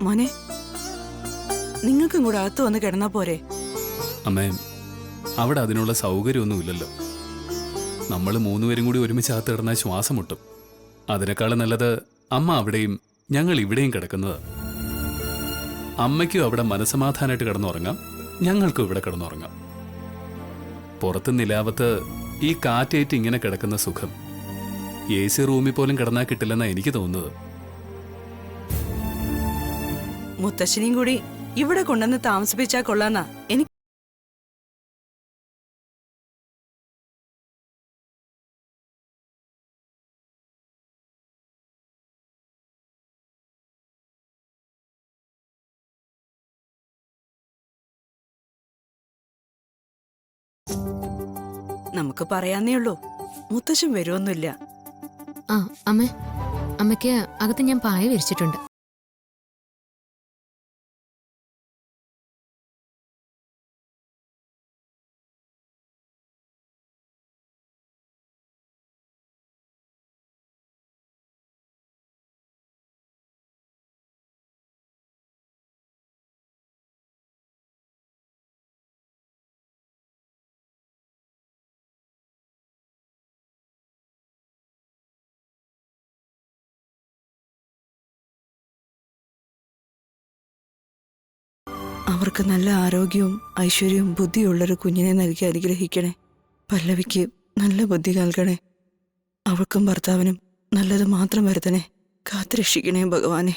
മോനെ, നിങ്ങൾക്കും കൂടെ അകത്ത് വന്ന് കിടന്നാ പോരെ? അമ്മേ, അവിടെ അതിനുള്ള സൗകര്യമൊന്നുമില്ലല്ലോ. നമ്മൾ മൂന്നുപേരും കൂടി ഒരുമിച്ച് അകത്ത് കിടന്നാൽ ശ്വാസം മുട്ടും. അതിനേക്കാളും നല്ലത് അമ്മ അവിടെയും ഞങ്ങൾ ഇവിടെയും കിടക്കുന്നത്. അമ്മയ്ക്കും അവിടെ മനസ്സമാധാനമായിട്ട് കിടന്നുറങ്ങാം, ഞങ്ങൾക്കും ഇവിടെ കിടന്നുറങ്ങാം. പുറത്ത് നിലാവത്ത് ഈ കാറ്റേറ്റ് ഇങ്ങനെ കിടക്കുന്ന സുഖം AC റൂമിൽ പോലും കിടന്നാൽ കിട്ടില്ലെന്നാണ് എനിക്ക് തോന്നുന്നത്. മുത്തശ്ശനെയും കൂടി ഇവിടെ കൊണ്ടുവന്ന് താമസിപ്പിച്ചാ കൊള്ളാന്നാ എനിക്ക്. നമുക്ക് പറയാന്നേ ഉള്ളൂ, മുത്തശ്ശൻ വരുമൊന്നുമില്ല. ആ അമ്മേ, അമ്മയ്ക്ക് അകത്ത് ഞാൻ പായ വിരിച്ചിട്ടുണ്ട്. അവർക്ക് നല്ല ആരോഗ്യവും ഐശ്വര്യവും ബുദ്ധിയുള്ളൊരു കുഞ്ഞിനെ നൽകി അനുഗ്രഹിക്കണേ. പല്ലവിക്ക് നല്ല ബുദ്ധി നൽകണേ. അവൾക്കും ഭർത്താവിനും നല്ലത് മാത്രം വരുത്തണേ. കാത്തുരക്ഷിക്കണേ ഭഗവാനെ.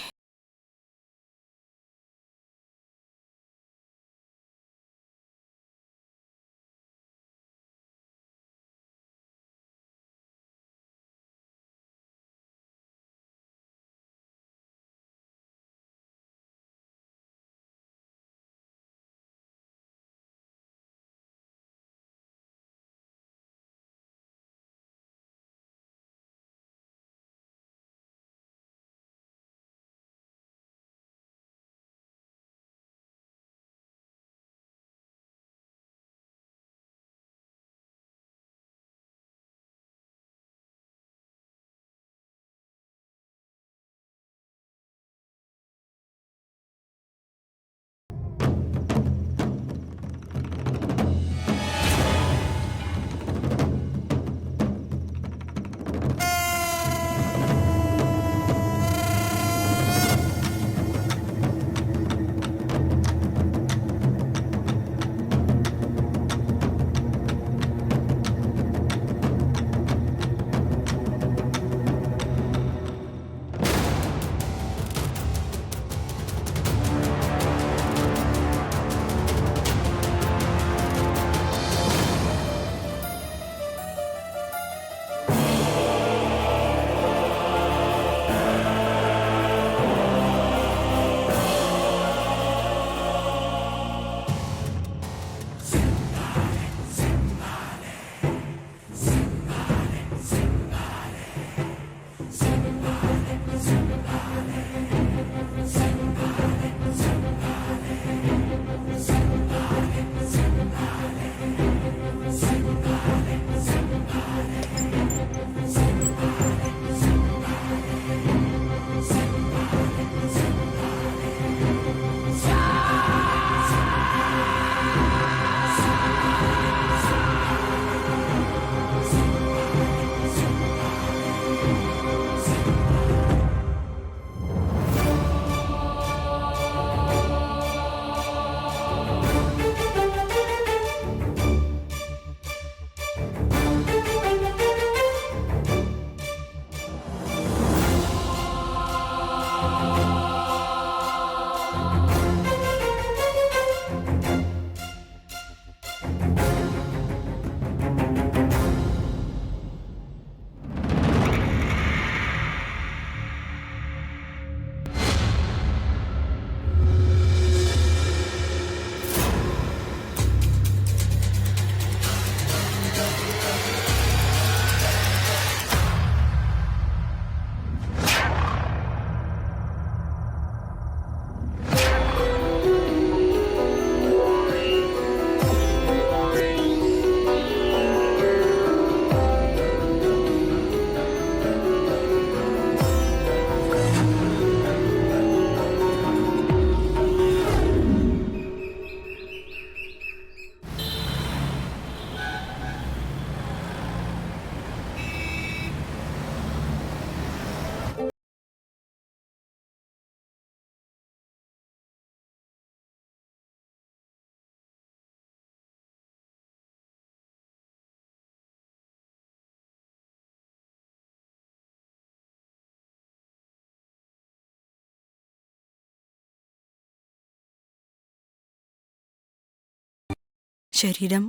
ശരീരം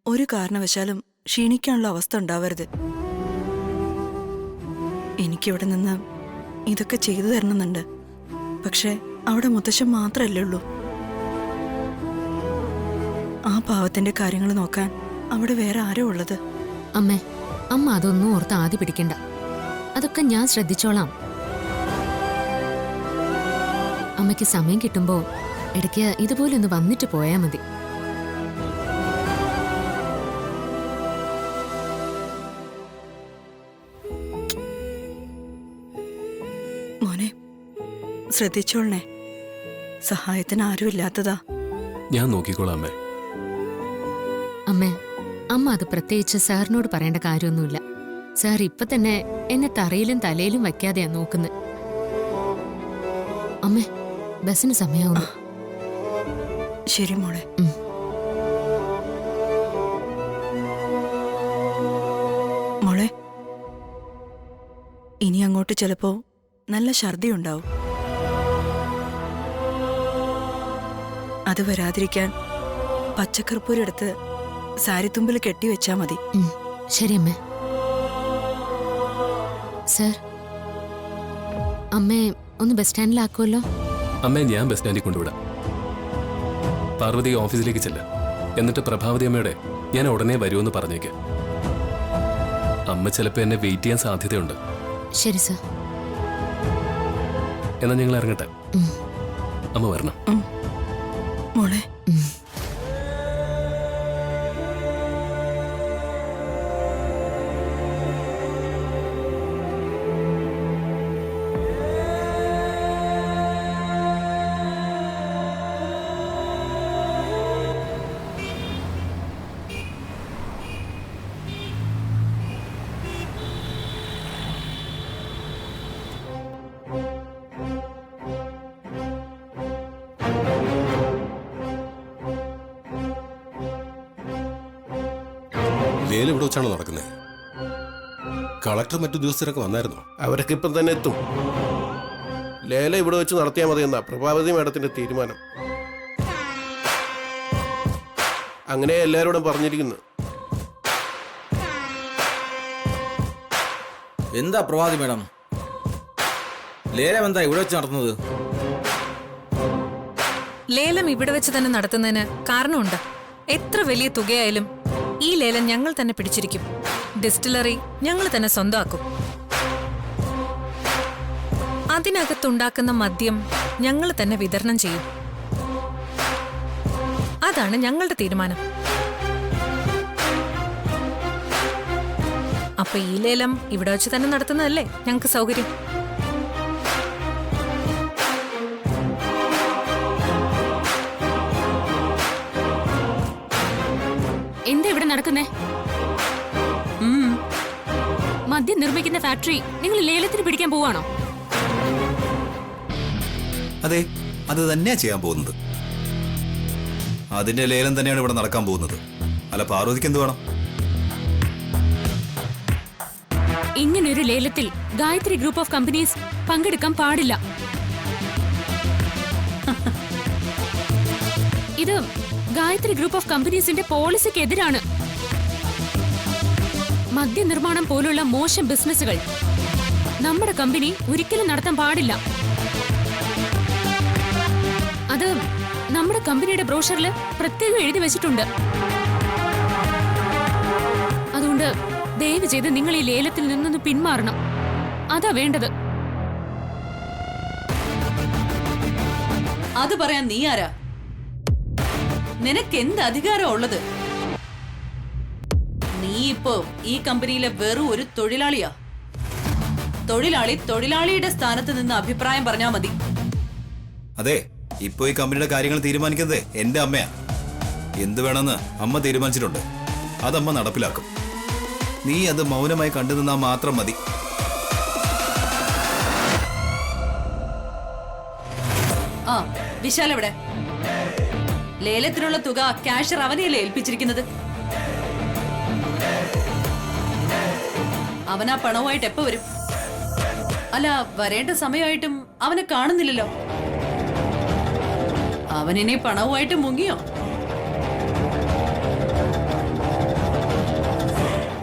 ഒരു കാരണവശാലും ക്ഷീണിക്കാനുള്ള അവസ്ഥ ഉണ്ടാവരുത്. എനിക്കിവിടെ നിന്ന് ഇതൊക്കെ ചെയ്തു തരണമെന്നുണ്ട്. പക്ഷെ അവിടെ മുത്തശ്ശൻ മാത്രമല്ലേ ഉള്ളൂ. ആ പാവത്തിന്റെ കാര്യങ്ങൾ നോക്കാൻ അവിടെ വേറെ ആരോ ഉള്ളത്? അമ്മേ, അമ്മ അതൊന്നും ഓർത്ത് ആദ്യ പിടിക്കണ്ട. അതൊക്കെ ഞാൻ ശ്രദ്ധിച്ചോളാം. അമ്മയ്ക്ക് സമയം കിട്ടുമ്പോ ഇടയ്ക്ക് ഇതുപോലെ ഒന്ന് വന്നിട്ട് പോയാ മതി. മോനെ, ശ്രദ്ധിച്ചോളണേ. സഹായത്തിന് ആരുമില്ലാത്തതാ. ഞാൻ നോക്കിക്കോളാം അമ്മേ. അമ്മേ, അമ്മ അത് പ്രത്യേകിച്ച് സാറിനോട് പറയേണ്ട കാര്യമൊന്നുമില്ല. സാർ ഇപ്പൊ തന്നെ എന്നെ തറയിലും തലയിലും വയ്ക്കാതെയാ നോക്കുന്നത്. അമ്മേ, ബസ്സിന് സമയാവുന്നു. ശരി മോളെ. മോളെ, ഇനി അങ്ങോട്ട് ചിലപ്പോ നല്ല ഛർദി ഉണ്ടാവും. അത് വരാതിരിക്കാൻ പച്ചക്കർപ്പൂരെടുത്ത് സാരിത്തുമ്പിൽ കെട്ടിവെച്ചാ മതി. ശരി അമ്മേ. സർ, അമ്മേ ഒന്ന് ബസ് സ്റ്റാൻഡിലാക്കുമല്ലോ. അമ്മയെ ഞാൻ ബസ് സ്റ്റാൻഡിൽ കൊണ്ടുവിടാം. പാർവതി ഓഫീസിലേക്ക് ചെല്ല. എന്നിട്ട് പ്രഭാവതി അമ്മയോടെ ഞാൻ ഉടനെ വരുമെന്ന് പറഞ്ഞേക്ക്. അമ്മ ചിലപ്പോൾ എന്നെ വെയിറ്റ് ചെയ്യാൻ സാധ്യതയുണ്ട്. ശരി സർ. എന്നാൽ ഞങ്ങൾ ഇറങ്ങട്ടെ. അമ്മ വരണം. മോളെ, ലേലം ഇവിടെ വെച്ചാണോ നടക്കുന്നത്? കളക്ടർ മറ്റു ഉദ്യോഗസ്ഥരൊക്കെ വന്നായിരുന്നോ? അവരൊക്കെ ഇപ്പം തന്നെ എത്തും. ലേലം ഇവിടെ വെച്ച് നടത്തിയാൽ മതി എന്നാ പ്രഭാവതി മാഡത്തിന്റെ തീരുമാനം. അങ്ങനെ എല്ലാവരോടും പറഞ്ഞിരിക്കുന്നു. എന്താ പ്രഭാതി മാഡം, ലേലം എന്താ ഇവിടെ വെച്ച് നടത്തുന്നത്? ലേലം ഇവിടെ വെച്ച് തന്നെ നടത്തുന്നതിന് കാരണമുണ്ട്. എത്ര വലിയ തുകയായാലും ഈ ലേലം ഞങ്ങൾ തന്നെ പിടിച്ചിരിക്കും. ഡിസ്റ്റിലറി ഞങ്ങൾ തന്നെ സ്വന്തമാക്കും. അതിനകത്തുണ്ടാക്കുന്ന മദ്യം ഞങ്ങൾ തന്നെ വിതരണം ചെയ്യും. അതാണ് ഞങ്ങളുടെ തീരുമാനം. അപ്പൊ ഈ ലേലം ഇവിടെ വെച്ച് തന്നെ നടത്തുന്നതല്ലേ ഞങ്ങൾക്ക് സൗകര്യം. എന്താ ഇവിടെ നടക്കുന്നേ? മദ്യം നിർമ്മിക്കുന്ന ഫാക്ടറി നിങ്ങൾ ലേലത്തിന് പിടിക്കാൻ പോവാണോ? അതെ, അത് തന്നെയാ ചെയ്യാൻ പോകുന്നത്. അതിന്റെ ലേലം തന്നെയാണ് ഇവിടെ നടക്കാൻ പോകുന്നത്. അല്ല, പാർവതിക്ക് എന്ത് വേണം? ഇങ്ങനൊരു ലേലത്തിൽ ഗായത്രി ഗ്രൂപ്പ് ഓഫ് കമ്പനീസ് പങ്കെടുക്കാൻ പാടില്ല. ഇത് ഗായത്രി ഗ്രൂപ്പ് ഓഫ് കമ്പനീസിന്റെ പോളിസിക്ക് എതിരാണ്. മദ്യനിർമ്മാണം പോലുള്ള മോശം ബിസിനസ്സുകൾ നമ്മുടെ കമ്പനി ഒരിക്കലും നടത്താൻ പാടില്ല. അത് നമ്മുടെ കമ്പനിയുടെ ബ്രോഷറിൽ പ്രത്യേകം എഴുതി വെച്ചിട്ടുണ്ട്. അതുകൊണ്ട് ദയവ് ചെയ്ത് നിങ്ങൾ ഈ ലേലത്തിൽ നിന്നൊന്ന് പിന്മാറണം. അതാ വേണ്ടത്. അത് പറയാൻ നീ ആരാ? നിനക്ക് എന്ത് അധികാരം ഉള്ളത്? നീ ഇപ്പോ ഈ കമ്പനിയിലെ വെറും ഒരു തൊഴിലാളിയാ. തൊഴിലാളിയുടെ സ്ഥാനത്ത് നിന്ന് അഭിപ്രായം പറഞ്ഞാ മതി. അതെ, ഇപ്പൊ ഈ കമ്പനിയുടെ കാര്യങ്ങൾ തീരുമാനിക്കുന്നത് എന്റെ അമ്മയാ. എന്ത് വേണമെന്ന് അമ്മ തീരുമാനിച്ചിട്ടുണ്ട്. അതമ്മ നടപ്പിലാക്കും. നീ അത് മൗനമായി കണ്ടു നിന്നാ മാത്രം മതി. ആ, വിശാൽ എവിടെ? ലേലത്തിനുള്ള തുക ക്യാഷർ അവനെയല്ലേ ഏൽപ്പിച്ചിരിക്കുന്നത്? അവനാ പണവുമായിട്ട് എപ്പോ വരും? അല്ല, വരേണ്ട സമയമായിട്ടും അവനെ കാണുന്നില്ലല്ലോ. അവനിനി പണവുമായിട്ട് മുങ്ങിയോ?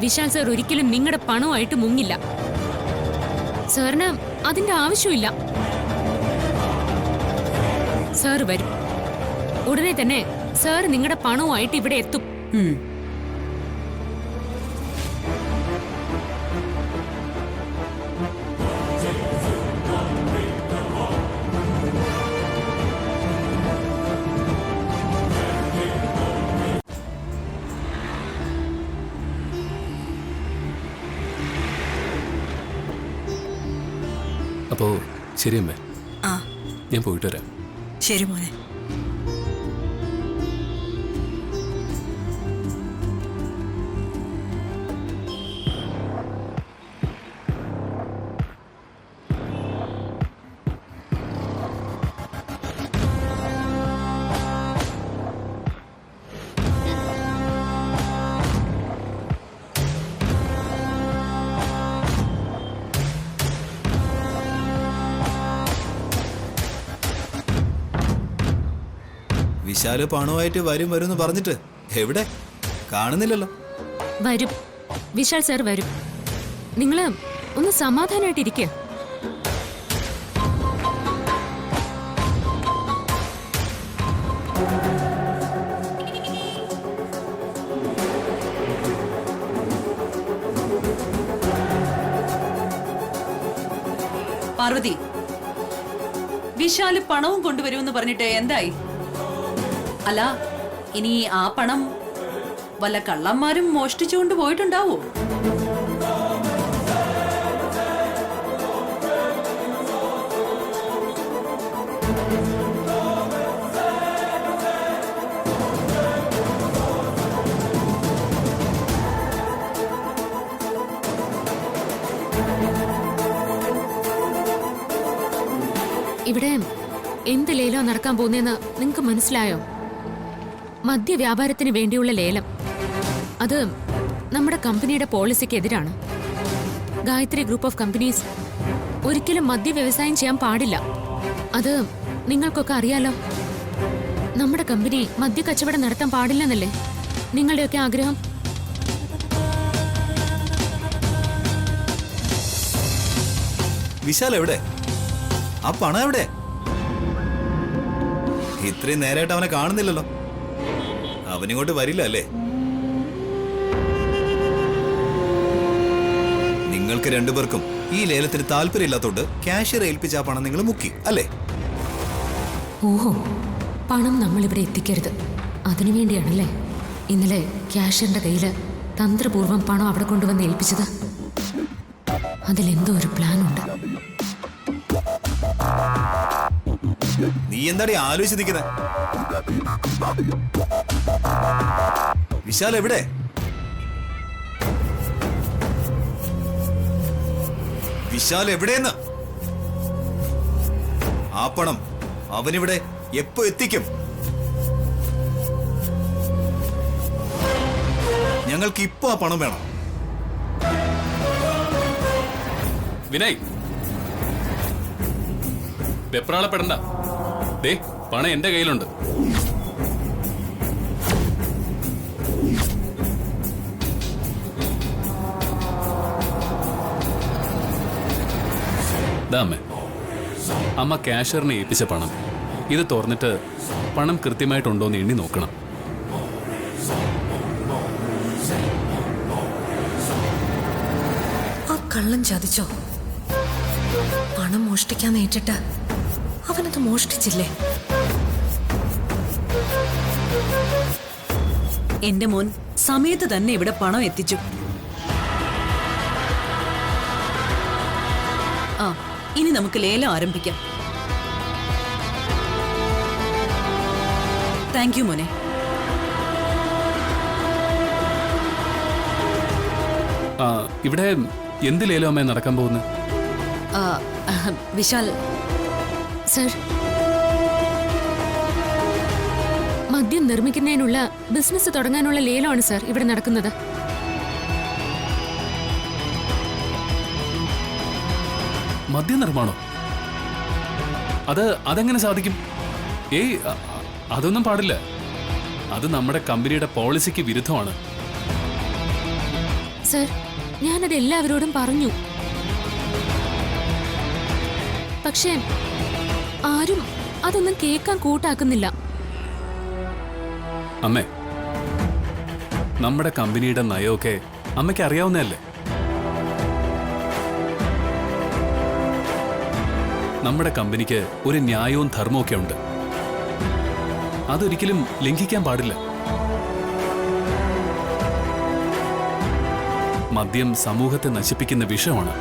വിശാൽ സാർ ഒരിക്കലും നിങ്ങളുടെ പണമായിട്ട് മുങ്ങില്ല. സാറിന് അതിന്റെ ആവശ്യമില്ല. സാർ വരും. ഉടനെ തന്നെ സാർ നിങ്ങളുടെ പണവുമായിട്ട് ഇവിടെ എത്തും. അപ്പോ ശരി അമ്മേ, ആ ഞാൻ പോയിട്ട് വരാം. ശരി മോനെ. വിശാല് പണമായിട്ട് വരും വരും എന്ന് പറഞ്ഞിട്ട് എവിടെ കാണുന്നില്ലല്ലോ. വരും, വിശാൽ സാർ വരും. നിങ്ങള് ഒന്ന് സമാധാനമായിട്ടിരിക്കുക. പാർവതി, വിശാല് പണവും കൊണ്ടുവരുമെന്ന് പറഞ്ഞിട്ട് എന്തായി? അല്ല, ഇനി ആ പണം വല്ല കള്ളന്മാരും മോഷ്ടിച്ചുകൊണ്ട് പോയിട്ടുണ്ടാവോ? ഇവിടെ എന്ത് ലേലോ നടക്കാൻ പോകുന്നതെന്ന് നിങ്ങൾക്ക് മനസ്സിലായോ? മദ്യവ്യാപാരത്തിന് വേണ്ടിയുള്ള ലേലം. അത് നമ്മുടെ കമ്പനിയുടെ പോളിസിക്ക് എതിരാണ്. ഗായത്രി ഗ്രൂപ്പ് ഓഫ് കമ്പനീസ് ഒരിക്കലും മദ്യ വ്യവസായം ചെയ്യാൻ പാടില്ല. അത് നിങ്ങൾക്കൊക്കെ അറിയാലോ. നമ്മുടെ കമ്പനി മദ്യ കച്ചവടം നടത്താൻ പാടില്ലെന്നല്ലേ നിങ്ങളുടെയൊക്കെ ആഗ്രഹം? വിശാൽ എവിടെ? ആ പണം എവിടെ? ഇത്രയും നേരമായിട്ട് അവനെ കാണുന്നില്ലല്ലോ. അവനിങ്ങോട്ട് വരില്ല അല്ലേ? നിങ്ങൾക്ക് രണ്ടുപേർക്കും ഈ ലേലത്തിന് താല്പര്യമില്ലാത്തോണ്ട് ക്യാഷ്യർ ഏൽപ്പിച്ച ആ പണം നിങ്ങൾ മുക്കി അല്ലേ? ഓഹോ, പണം നമ്മളിവിടെ എത്തിക്കരുത്, അതിനുവേണ്ടിയാണല്ലേ ഇന്നലെ ക്യാഷ്യറിന്റെ കയ്യില് തന്ത്രപൂർവ്വം പണം അവിടെ കൊണ്ടുവന്ന് ഏൽപ്പിച്ചത്. അതിലെന്തോ ഒരു പ്ലാൻ ഉണ്ട്. നീ എന്താടി ആലോചിച്ച് നിൽക്കുന്നത്? വിശാൽ എവിടെ? വിശാൽ എവിടെയെന്ന്? ആ പണം അവനിവിടെ എപ്പോ എത്തിക്കും? ഞങ്ങൾക്ക് ഇപ്പോ ആ പണം വേണം. വിനയ്, വെപ്രാളപ്പെടണ്ട. ദേ, പണം എന്റെ കയ്യിലുണ്ട്. അമ്മ ക്യാഷ്യറിനെ ഏൽപ്പിച്ച പണം. ഇത് തുറന്നിട്ട് പണം കൃത്യമായിട്ടുണ്ടോന്ന് എണ്ണി നോക്കണം. ആ കള്ളൻ ചതിച്ചോ? പണം മോഷ്ടിക്കാൻ നേരിട്ട് അവനത് മോഷ്ടിച്ചില്ലേ? എന്റെ മോൻ സമയത്ത് തന്നെ ഇവിടെ പണം എത്തിച്ചു. ആ, ഇനി നമുക്ക് ലേലം ആരംഭിക്കാം. താങ്ക് യു മോനെ. ഇവിടെ എന്ത് ലേലം അമ്മ നടക്കാൻ പോകുന്നത്? വിശാൽ സർ, മദ്യം നിർമ്മിക്കുന്നതിനുള്ള ബിസിനസ് തുടങ്ങാനുള്ള ലേലമാണ് സർ ഇവിടെ നടക്കുന്നത്. മദ്യനിർമ്മാണോ? അതെങ്ങനെ സാധിക്കും? ഏയ്, അതൊന്നും പാടില്ല. അത് നമ്മുടെ കമ്പനിയുടെ പോളിസിക്ക് വിരുദ്ധമാണ്. സർ, ഞാനത് എല്ലാവരോടും പറഞ്ഞു. പക്ഷേ ആരും അതൊന്നും കേൾക്കാൻ കൂട്ടാക്കുന്നില്ല. അമ്മേ, നമ്മുടെ കമ്പനിയുടെ നയമൊക്കെ അമ്മയ്ക്ക് അറിയാവുന്നതല്ലേ? നമ്മുടെ കമ്പനിക്ക് ഒരു ന്യായവും ധർമ്മവും ഒക്കെ ഉണ്ട്. അതൊരിക്കലും ലംഘിക്കാൻ പാടില്ല. മദ്യം സമൂഹത്തെ നശിപ്പിക്കുന്ന വിഷമാണ്.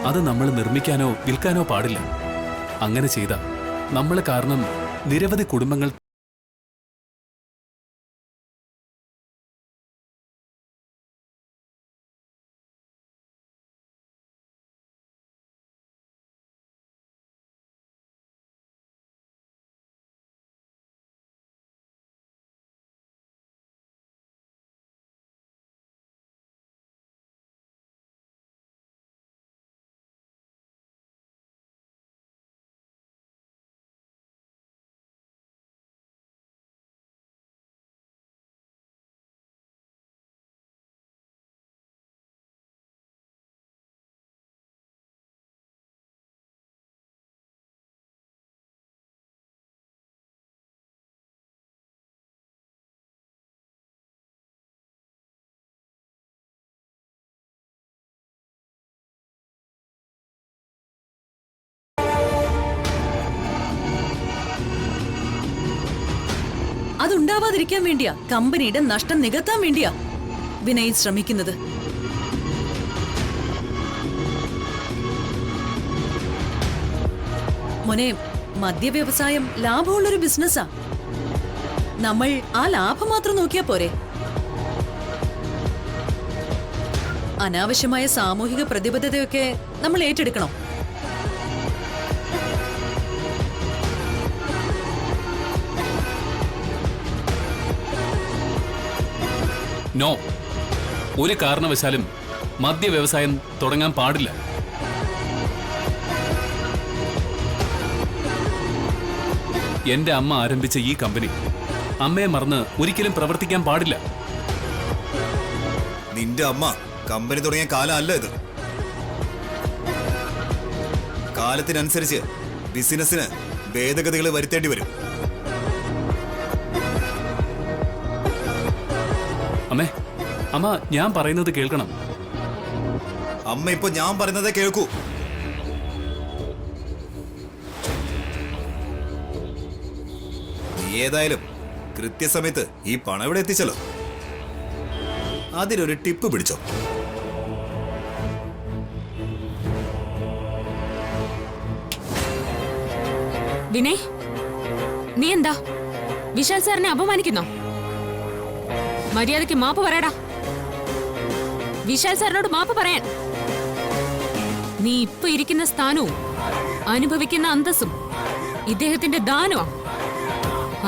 അത് നമ്മൾ നിർമ്മിക്കാനോ വിൽക്കാനോ പാടില്ല. അങ്ങനെ ചെയ്ത നമ്മൾ കാരണം നിരവധി കുടുംബങ്ങൾ അതുണ്ടാവാതിരിക്കാൻ വേണ്ടിയാ, കമ്പനിയുടെ നഷ്ടം നികത്താൻ വേണ്ടിയാ വിനയ് ശ്രമിക്കുന്നത്. മോനെ, മദ്യവ്യവസായം ലാഭമുള്ളൊരു ബിസിനസ്സാ. നമ്മൾ ആ ലാഭം മാത്രം നോക്കിയാ പോരെ. അനാവശ്യമായ സാമൂഹിക പ്രതിബദ്ധതയൊക്കെ നമ്മൾ ഏറ്റെടുക്കണം. നോ, ഒരു കാരണവശാലും മദ്യവ്യവസായം തുടങ്ങാൻ പാടില്ല. എന്റെ അമ്മ ആരംഭിച്ച ഈ കമ്പനി അമ്മയെ മറന്ന് ഒരിക്കലും പ്രവർത്തിക്കാൻ പാടില്ല. നിന്റെ അമ്മ കമ്പനി തുടങ്ങിയ കാലം അല്ല ഇത്. കാലത്തിനനുസരിച്ച് ബിസിനസ്സിന് ഭേദഗതികൾ വരുത്തേണ്ടി വരും. അമ്മേ, അമ്മ ഞാൻ പറയുന്നത് കേൾക്കണം. അമ്മ ഇപ്പൊ ഞാൻ പറയുന്നതേ കേൾക്കൂ. നീ ഏതായാലും കൃത്യസമയത്ത് ഈ പണം ഇവിടെ എത്തിച്ചല്ലോ. അതിനൊരു ടിപ്പ് പിടിച്ചോ. വിനയ്, നീ എന്താ വിശാൽ സാറിനെ അപമാനിക്കുന്നോ? മര്യാദയ്ക്ക് മാപ്പ് പറയടാ. വിശാൽ സാറിനോട് മാപ്പ് പറയാൻ. നീ ഇപ്പൊ ഇരിക്കുന്ന സ്ഥാനവും അനുഭവിക്കുന്ന അന്തസ്സും ഇദ്ദേഹത്തിന്റെ ദാനമാ.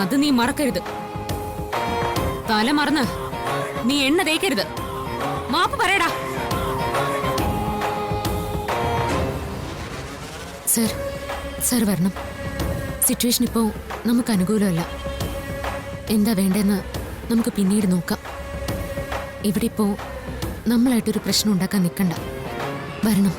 അത് നീ മറക്കരുത്. തല മറന്ന് നീ എണ്ണ തേക്കരുത്. മാപ്പ് പറയടാ. സർ വരണം. സിറ്റുവേഷൻ ഇപ്പോ നമുക്ക് അനുകൂലമല്ല. എന്താ വേണ്ടെന്ന് നമുക്ക് പിന്നീട് നോക്കാം. ഇവിടെ ഇപ്പോ നമ്മളായിട്ടൊരു പ്രശ്നം ഉണ്ടാക്കാൻ നിൽക്കണ്ട. വരണം.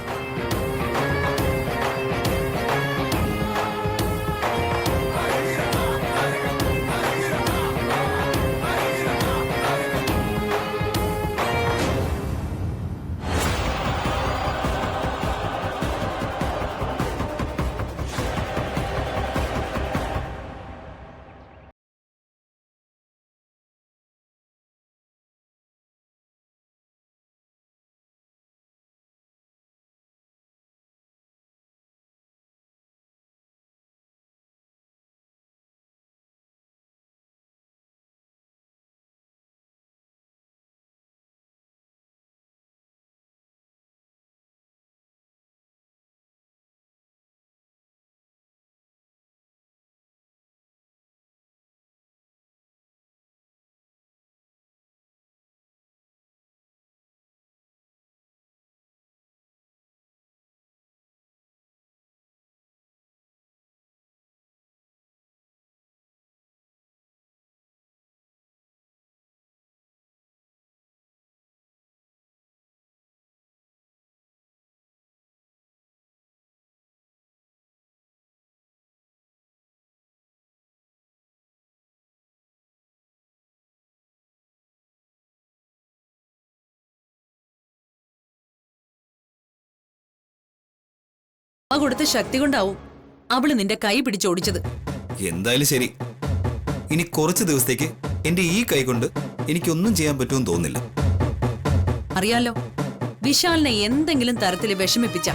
കൊടുത്ത ശക്തി കൊണ്ടാവും അവള് നിന്റെ കൈ പിടിച്ചോടിച്ചത്. എന്തായാലും ശരി, ഇനി കുറച്ച് ദിവസത്തേക്ക് എന്റെ ഈ കൈ കൊണ്ട് എനിക്കൊന്നും ചെയ്യാൻ പറ്റുമെന്ന് തോന്നുന്നില്ല. അറിയാലോ, വിശാലിനെ എന്തെങ്കിലും തരത്തിൽ വിഷമിപ്പിച്ച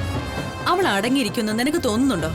അവൾ അടങ്ങിയിരിക്കുമെന്ന് നിനക്ക് തോന്നുന്നുണ്ടോ?